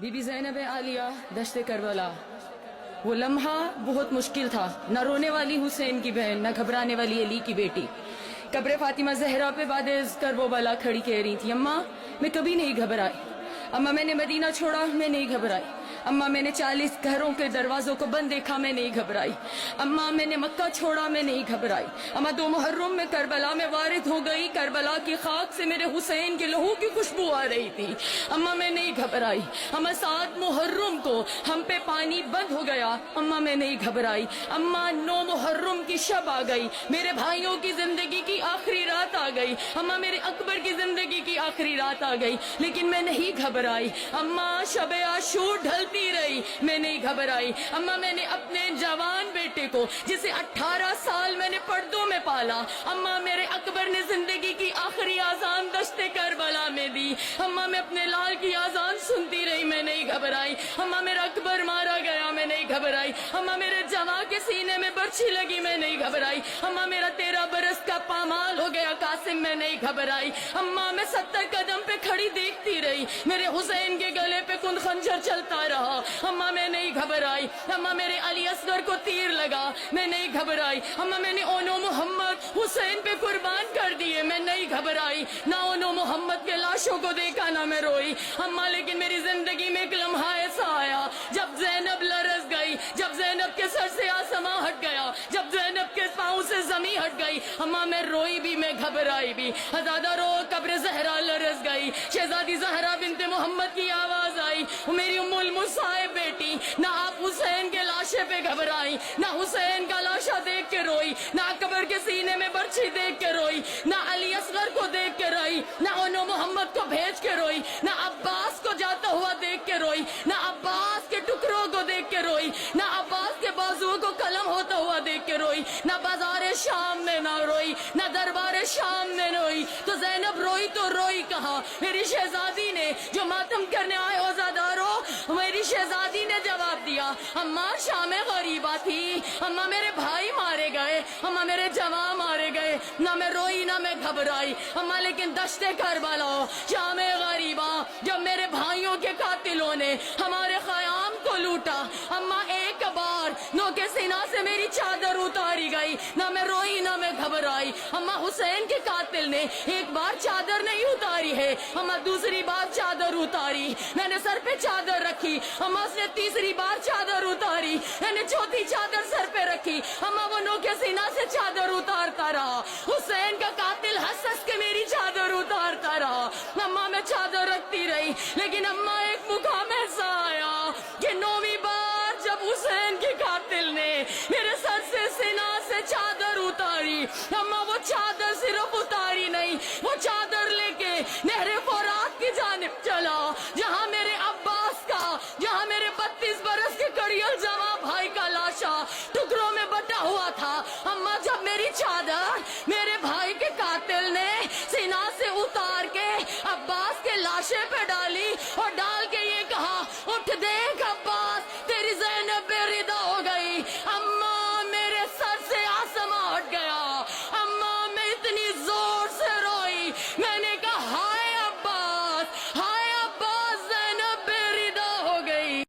Be be زینب عالیہ دشت کربلا، وہ لمحہ بہت مشکل تھا، نہ رونے والی حسین کی بہن، نہ گھبرانے والی علی کی بیٹی۔ قبر فاطمہ زہرا پہ بعد کربلا کھڑی کہہ رہی تھی، اماں میں کبھی نہیں گھبرائی، اماں میں نے مدینہ چھوڑا میں نہیں گھبرائی، اماں میں نے 40 گھروں کے دروازوں کو بند دیکھا میں نہیں گھبرائی، اماں میں نے مکہ چھوڑا میں نہیں گھبرائی، اماں 2 محرم میں کربلا میں وارد ہو گئی، کربلا کی خاک سے میرے حسین کے لہو کی خوشبو آ رہی تھی، اماں میں نہیں گھبرائی، اماں 7 محرم کو ہم پہ پانی بند ہو گیا، اماں میں نہیں گھبرائی، اماں 9 محرم کی شب آ گئی، میرے بھائیوں کی زندگی کی آخری رات آ گئی، اماں میرے اکبر کی زندگی کی آخری رات آ گئی، لیکن میں نہیں گھبرائی، اماں شب عاشور ڈھلتی رہی میں نہیں گھبرائی، اماں میں نے اپنے جوان بیٹے کو جسے 18 سال میں نے پردوں میں پالا، اماں میرے اکبر نے زندگی کی آخری آذان دشت کربلا میں دی، اماں میں اپنے لال کی آذان سنتی رہی میں نہیں گھبرائی، اماں میرا اکبر مارا گیا میں نہیں گھبرائی، اماں میرے جواں کے سینے میں برچھی لگی میں نہیں گھبرائی، اماں میرا 13 برس کا پامال ہو گیا قاسم میں نہیں گھبرائی، اماں میں 70 قدم پہ کھڑی دیکھتی رہی میرے حسین کے گلے پہ کن خنجر چلتا رہا، اماں میں نہیں گھبرائی، اماں میرے علی اصغر کو تیر لگا میں نہیں گھبرائی، اماں میں نے اونو محمد حسین پہ قربان کر دیے میں نہیں گھبرائی، نہ اونو محمد کے لاشوں کو دیکھا نہ میں روئی، اماں لیکن میری زندگی میں ایک لمحہ ایسا آیا جب زینب لرز گئی، جب زینب کے سر سے آسماں ہٹ گیا، جب زینب کے پاؤں سے زمین ہٹ گئی، اماں میں روئی بھی میں گھبرائی بھی، ہزادہ رو قبر زہرا لرز گئی، شہزادی زہرا بنت محمد کی آواز آئی، میری ام المصائب بیٹی، نہ آپ حسین کے لاشے پہ گھبرائی، نہ حسین کا لاشا دیکھ کے روئی، نہ اکبر کے سینے میں برچھی دیکھ کے روئی، نہ علی اصغر کو دیکھ کے روئی، نہ اونو محمد کو بھیج کے روئی، نہ عباس کو جاتا ہوا دیکھ کے روئی، نہ عباس کے ٹکڑوں کو دیکھ کے روئی، نہ عباس کے بازو کو قلم ہوتا ہوا دیکھ کے روئی، نہ بازار شام میں نہ روئی، نہ دربار شام میں روئی، تو زینب روئی تو روئی کہاں؟ میری شہزادی نے جو ماتم کرنے آئے عزادارو، میری شہزادی نے جواب دیا، اماں شام غریبہ تھی، اماں میرے بھائی مارے گئے، اماں میرے جواں مارے گئے، نہ میں روئی نہ میں گھبرائی، اماں لیکن دشت کربلا شام غریبہ جب میرے بھائیوں کے قاتلوں نے ہمارے خیام کو لوٹا، اماں ایک بار نو کے سینہ سے میری چادر اتاری گئی، نہ میں روئی نہ میں گھبرائی، اماں حسین کے قاتل نے ایک بار چادر نہیں اتاری ہے، اماں دوسری بار چادر اتاری، میں نے سر پہ چادر رکھی، اماں اس نے تیسری بار چادر اتاری، میں نے چوتھی چادر سر پہ رکھی، اماں وہ نو کے سینہ سے چادر اتارتا رہا، حسین کا قاتل ہنس ہنس کے میری چادر اتارتا رہا، اماں میں چادر رکھتی رہی، لیکن اماں ایک مقام ایسا آیا کہ 9ویں بار جب حسین کے قاتل نے میرے سر سے سینہ سے چادر اتاری، اماں وہ چادر صرف اتاری نہیں، وہ چادر لے کے نہر فرات کی جانب چلا، جہاں میرے عباس کا، جہاں میرے 32 برس کے کڑیل جوان بھائی کا لاشا ٹکڑوں میں بٹا ہوا تھا، اماں جب میری چادر میرے بھائی کے قاتل نے سینہ سے اتار کے عباس کے لاشے پہ ڈال